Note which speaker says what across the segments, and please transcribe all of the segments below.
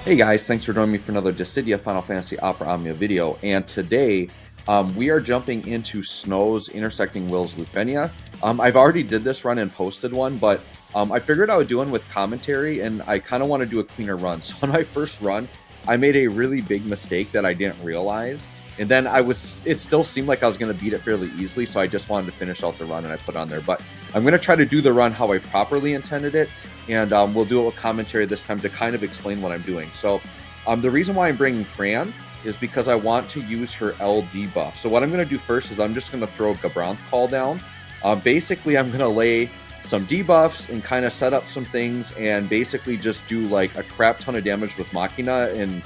Speaker 1: Hey guys, thanks for joining me for another Dissidia Final Fantasy Opera Omnia video, and today we are jumping into Snow's Intersecting Wills Lufenia. I've already did this run and posted one, but I figured I would do one with commentary, and I kind of want to do a cleaner run. So on my first run, I made a really big mistake that I didn't realize, and then it still seemed like I was going to beat it fairly easily, so I just wanted to finish out the run and I put on there. But I'm going to try to do the run how I properly intended it, and we'll do it with commentary this time to kind of explain what I'm doing. So the reason why I'm bringing Fran is because I want to use her LD buff. So what I'm going to do first is I'm just going to throw Gabranth Call down. Basically, I'm going to lay some debuffs and kind of set up some things and basically just do like a crap ton of damage with Machina and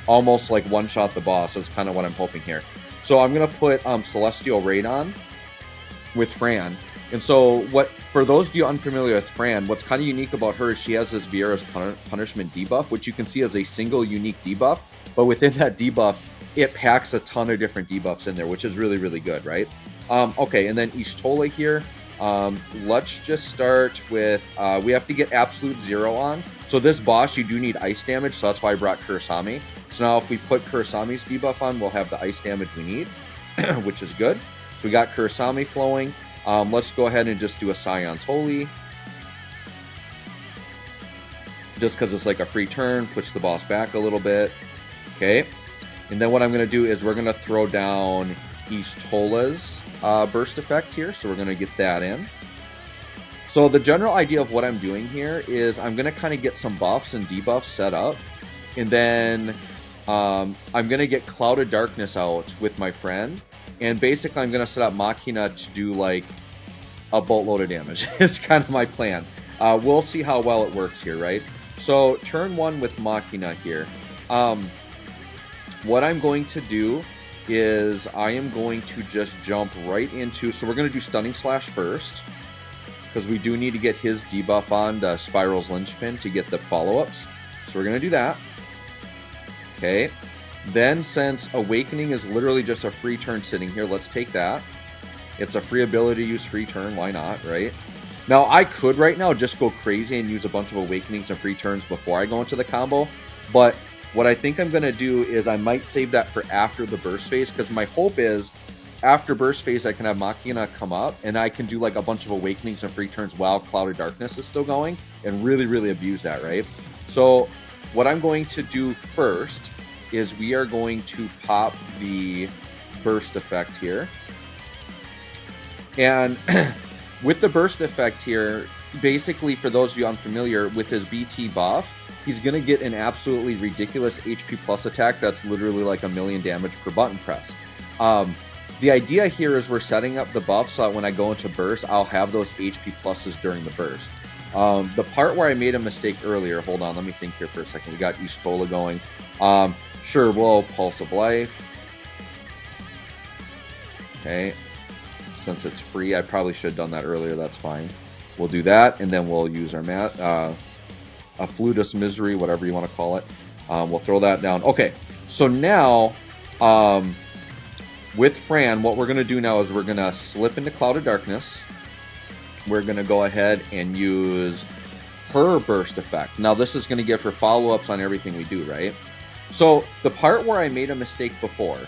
Speaker 1: almost like one-shot the boss. That's kind of what I'm hoping here. So I'm going to put Celestial Raid on with Fran. And so for those of you unfamiliar with Fran, what's kind of unique about her is she has this Viera's Punishment debuff, which you can see as a single unique debuff. But within that debuff, it packs a ton of different debuffs in there, which is really, really good, right? Okay, and then Yshtola here. Let's just start with, we have to get Absolute Zero on. So this boss, you do need ice damage, so that's why I brought Kurosami. So now if we put Kurosami's debuff on, we'll have the ice damage we need, which is good. So we got Kurosami flowing. Let's go ahead and just do a Scion's Holy. Just because it's like a free turn, push the boss back a little bit. Okay. And then what I'm going to do is we're going to throw down Yshtola's burst effect here. So we're going to get that in. So the general idea of what I'm doing here is I'm going to kind of get some buffs and debuffs set up. And then I'm going to get Clouded Darkness out with my friend. And basically, I'm going to set up Machina to do, like, a boatload of damage. It's kind of my plan. We'll see how well it works here, right? So, turn one with Machina here. What I'm going to do is I am going to just jump right into... So, we're going to do Stunning Slash first. Because we do need to get his debuff on the Spiral's Linchpin to get the follow-ups. So, we're going to do that. Okay. Then, since Awakening is literally just a free turn sitting here, let's take that. It's a free ability to use free turn. Why not, right? Now, I could right now just go crazy and use a bunch of Awakenings and free turns before I go into the combo. But what I think I'm going to do is I might save that for after the burst phase. Because my hope is after burst phase, I can have Machina come up. And I can do like a bunch of Awakenings and free turns while Clouded Darkness is still going. And really, really abuse that, right? So what I'm going to do first is we are going to pop the burst effect here. And with the burst effect here, basically for those of you unfamiliar with his BT buff, he's going to get an absolutely ridiculous HP plus attack that's literally like 1,000,000 damage per button press. The idea here is we're setting up the buff so that when I go into burst, I'll have those HP pluses during the burst. The part where I made a mistake earlier, hold on, let me think here for a second. We got Yshtola going. Sure, we'll Pulse of Life. Okay. Since it's free, I probably should have done that earlier. That's fine. We'll do that, and then we'll use our a Flutus Misery, whatever you want to call it. We'll throw that down. Okay, so now, with Fran, what we're going to do now is we're going to slip into Clouded Darkness. We're going to go ahead and use her burst effect. Now, this is going to give her follow-ups on everything we do, right? So the part where I made a mistake before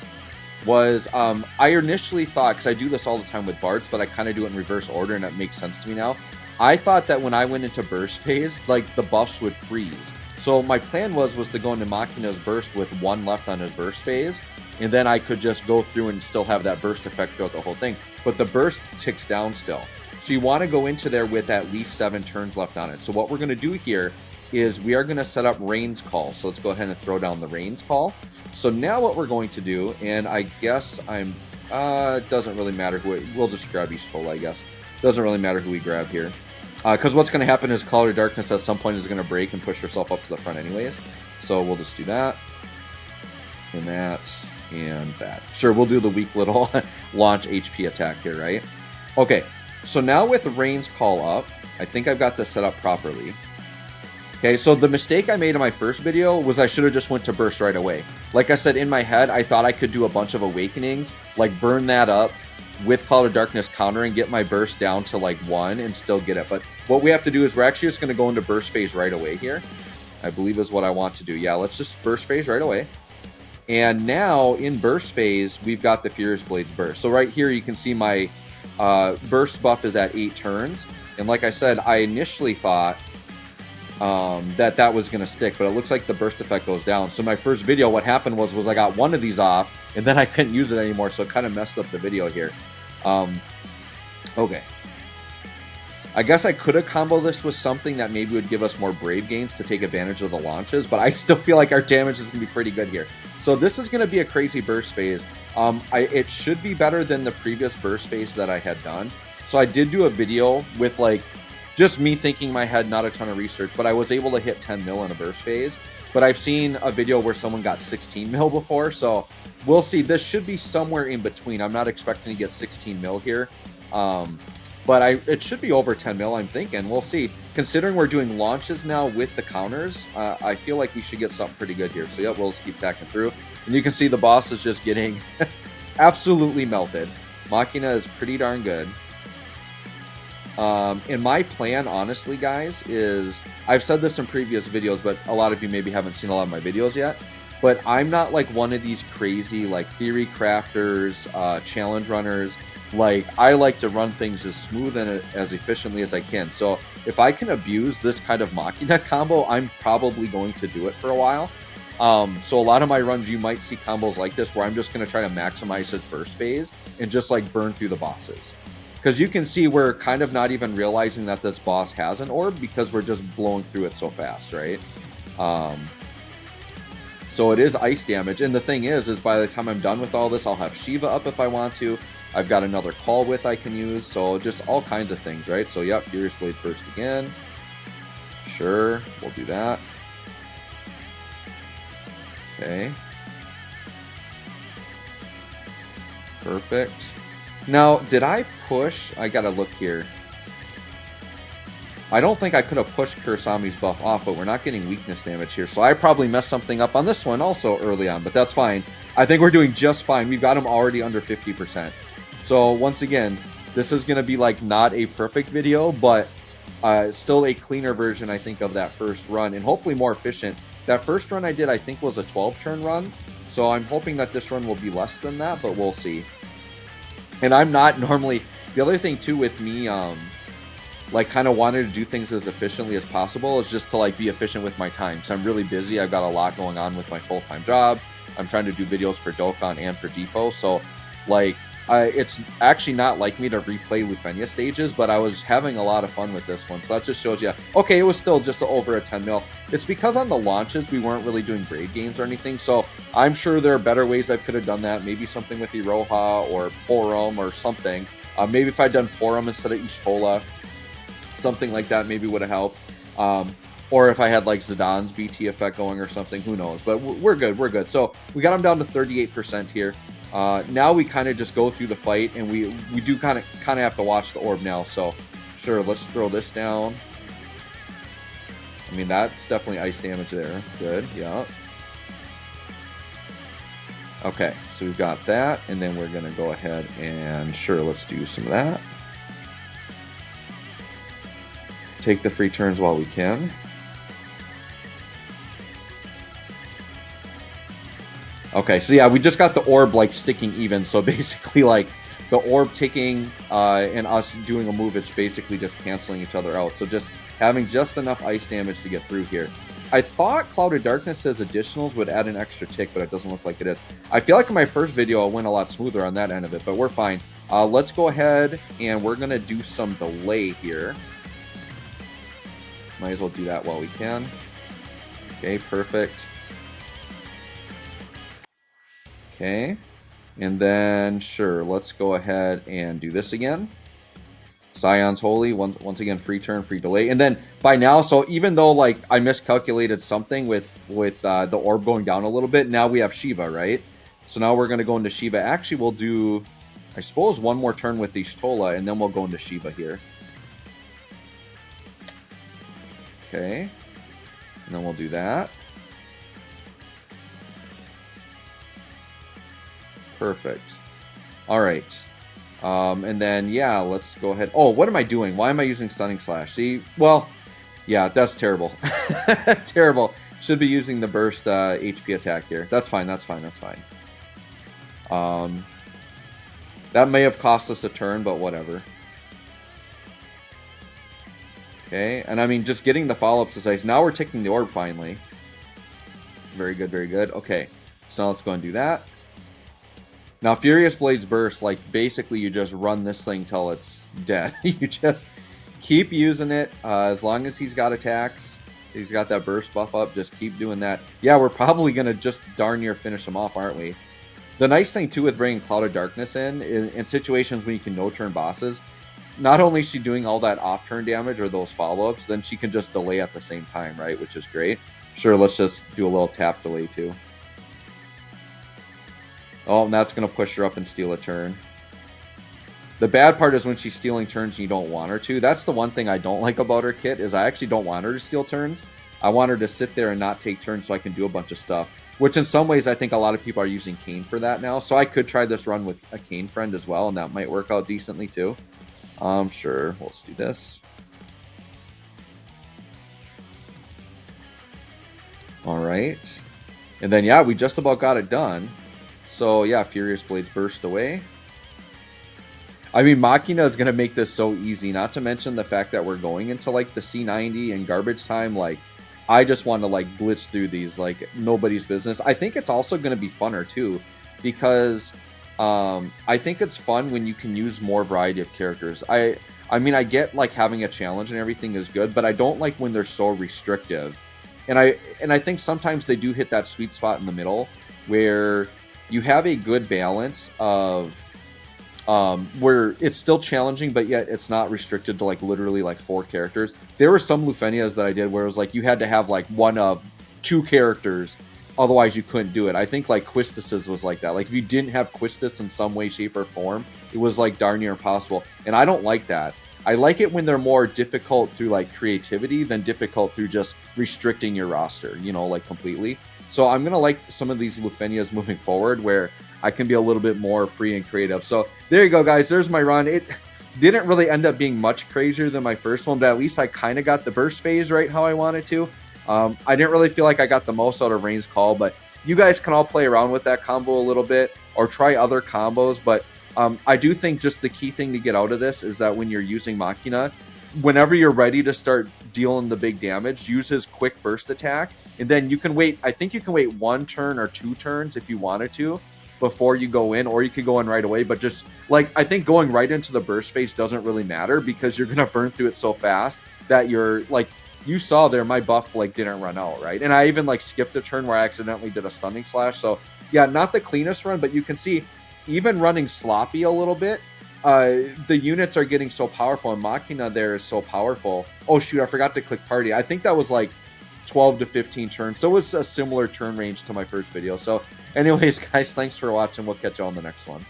Speaker 1: was I initially thought, because I do this all the time with bards, but I kind of do it in reverse order and it makes sense to me now. I thought that when I went into burst phase, like the buffs would freeze. So my plan was to go into Machina's burst with one left on his burst phase, and then I could just go through and still have that burst effect throughout the whole thing. But the burst ticks down still. So you want to go into there with at least 7 turns left on it. So what we're going to do here is we are going to set up Rain's Call. So let's go ahead and throw down the Rain's Call. So now what we're going to do, and I guess it doesn't really matter we'll just grab Yshtola, I guess. Doesn't really matter who we grab here. Because what's going to happen is Clouded Darkness at some point is going to break and push herself up to the front anyways. So we'll just do that, and that, and that. Sure, we'll do the weak little launch HP attack here, right? Okay, so now with Rain's Call up, I think I've got this set up properly. Okay, so the mistake I made in my first video was I should have just went to burst right away. Like I said, in my head, I thought I could do a bunch of Awakenings, like burn that up with Clouded Darkness countering, get my burst down to like 1 and still get it. But what we have to do is we're actually just going to go into burst phase right away here. I believe is what I want to do. Yeah, let's just burst phase right away. And now in burst phase, we've got the Furious Blades burst. So right here, you can see my burst buff is at 8 turns. And like I said, I initially thought that was going to stick, but it looks like the burst effect goes down. So my first video, what happened was I got one of these off, and then I couldn't use it anymore, so it kind of messed up the video here. Okay. I guess I could have comboed this with something that maybe would give us more Brave gains to take advantage of the launches, but I still feel like our damage is going to be pretty good here. So this is going to be a crazy burst phase. It should be better than the previous burst phase that I had done. So I did do a video with like just me thinking in my head, not a ton of research, but I was able to hit 10 mil in a burst phase. But I've seen a video where someone got 16 mil before, so we'll see. This should be somewhere in between. I'm not expecting to get 16 mil here. But it should be over 10 mil, I'm thinking. We'll see. Considering we're doing launches now with the counters, I feel like we should get something pretty good here. So, yeah, we'll just keep tacking through. And you can see the boss is just getting absolutely melted. Machina is pretty darn good. And my plan, honestly, guys, is... I've said this in previous videos, but a lot of you maybe haven't seen a lot of my videos yet. But I'm not like one of these crazy, like, theory crafters, challenge runners. Like, I like to run things as smooth and as efficiently as I can. So if I can abuse this kind of Machina combo, I'm probably going to do it for a while. So a lot of my runs, you might see combos like this where I'm just going to try to maximize his burst phase and just like burn through the bosses. Because you can see we're kind of not even realizing that this boss has an orb because we're just blowing through it so fast, right? So it is ice damage. And the thing is by the time I'm done with all this, I'll have Shiva up if I want to. I've got another call width I can use, so just all kinds of things, right? So, yep, Furious Blades burst again. Sure, we'll do that. Okay. Perfect. Now, did I push? I gotta look here. I don't think I could have pushed Kurosami's buff off, but we're not getting weakness damage here, so I probably messed something up on this one also early on, but that's fine. I think we're doing just fine. We've got him already under 50%. So once again, this is going to be like not a perfect video, but still a cleaner version, I think, of that first run, and hopefully more efficient. That first run I did, I think, was a 12-turn run, so I'm hoping that this run will be less than that, but we'll see. And I'm not normally... The other thing, too, with me, like, kind of wanting to do things as efficiently as possible is just to, like, be efficient with my time. So I'm really busy. I've got a lot going on with my full-time job. I'm trying to do videos for Dokkan and for DFFOO, so, like... it's actually not like me to replay Lufenia stages, but I was having a lot of fun with this one. So that just shows you, okay, it was still just over a 10 mil. It's because on the launches, we weren't really doing grade gains or anything. So I'm sure there are better ways I could have done that. Maybe something with Iroha or Porum or something. Maybe if I'd done Porum instead of Yshtola, something like that maybe would have helped. Or if I had like Zidane's BT effect going or something, who knows. But we're good, we're good. So we got him down to 38% here. Now we kind of just go through the fight, and we do kind of have to watch the orb now. So, sure, let's throw this down. I mean, that's definitely ice damage there. Good, yeah. Okay, so we've got that, and then we're going to go ahead and, sure, let's do some of that. Take the free turns while we can. Okay, so yeah, we just got the orb, like, sticking even. So basically, like, the orb taking and us doing a move, it's basically just canceling each other out. So just having just enough ice damage to get through here. I thought Cloud of Darkness says additionals would add an extra tick, but it doesn't look like it is. I feel like in my first video, I went a lot smoother on that end of it, but we're fine. Let's go ahead, and we're going to do some delay here. Might as well do that while we can. Okay, perfect. Okay, and then, sure, let's go ahead and do this again. Scion's Holy, once again, free turn, free delay. And then, by now, so even though, like, I miscalculated something with the orb going down a little bit, now we have Shiva, right? So now we're going to go into Shiva. Actually, we'll do, I suppose, one more turn with Yshtola, and then we'll go into Shiva here. Okay, and then we'll do that. Perfect. All right. And then, yeah, let's go ahead. Oh, what am I doing? Why am I using Stunning Slash? See, well, Yeah, that's terrible. Terrible. Should be using the burst HP attack here. That's fine, that's fine, that's fine. That may have cost us a turn, but whatever. Okay, and I mean, just getting the follow-ups is nice. Now we're taking the orb finally. Very good, very good. Okay, so now let's go and do that. Now, Furious Blade's burst, like, basically you just run this thing till it's dead. You just keep using it as long as he's got attacks. He's got that burst buff up. Just keep doing that. Yeah, we're probably going to just darn near finish him off, aren't we? The nice thing, too, with bringing Cloud of Darkness in situations when you can no-turn bosses, not only is she doing all that off-turn damage or those follow-ups, then she can just delay at the same time, right? Which is great. Sure, let's just do a little tap delay, too. Oh, and that's going to push her up and steal a turn. The bad part is when she's stealing turns and you don't want her to. That's the one thing I don't like about her kit, is I actually don't want her to steal turns. I want her to sit there and not take turns so I can do a bunch of stuff. Which in some ways I think a lot of people are using Kayn for that now. So I could try this run with a Kayn friend as well, and that might work out decently too. Sure, let's do this. Alright. And then, yeah, we just about got it done. So, yeah, Furious Blades burst away. I mean, Machina is going to make this so easy, not to mention the fact that we're going into, like, the C90 and garbage time. Like, I just want to, like, blitz through these like nobody's business. I think it's also going to be funner, too, because I think it's fun when you can use more variety of characters. I mean, I get, like, having a challenge and everything is good, but I don't like when they're so restrictive. And I think sometimes they do hit that sweet spot in the middle where you have a good balance of where it's still challenging, but yet it's not restricted to, like, literally, like, 4 characters. There were some Lufenias that I did where it was like you had to have, like, one of 2 characters, otherwise you couldn't do it. I think, like, Quistis's was like that. Like, if you didn't have Quistis in some way, shape, or form, it was, like, darn near impossible. And I don't like that. I like it when they're more difficult through, like, creativity than difficult through just restricting your roster, you know, like, completely. So I'm going to like some of these Lufenias moving forward where I can be a little bit more free and creative. So there you go, guys. There's my run. It didn't really end up being much crazier than my first one, but at least I kind of got the burst phase right how I wanted to. I didn't really feel like I got the most out of Rain's Call, but you guys can all play around with that combo a little bit or try other combos. But I do think just the key thing to get out of this is that when you're using Machina, whenever you're ready to start dealing the big damage, use his quick burst attack. And then you can wait, I think you can wait 1 turn or 2 turns if you wanted to before you go in, or you could go in right away. But just, like, I think going right into the burst phase doesn't really matter because you're going to burn through it so fast that you're, like, you saw there, my buff, like, didn't run out, right? And I even, like, skipped a turn where I accidentally did a stunning slash. So, yeah, not the cleanest run, but you can see even running sloppy a little bit, the units are getting so powerful, and Machina there is so powerful. Oh, shoot, I forgot to click party. I think that was, like, 12 to 15 turns. So it was a similar turn range to my first video. So anyways, guys, thanks for watching. We'll catch you on the next one.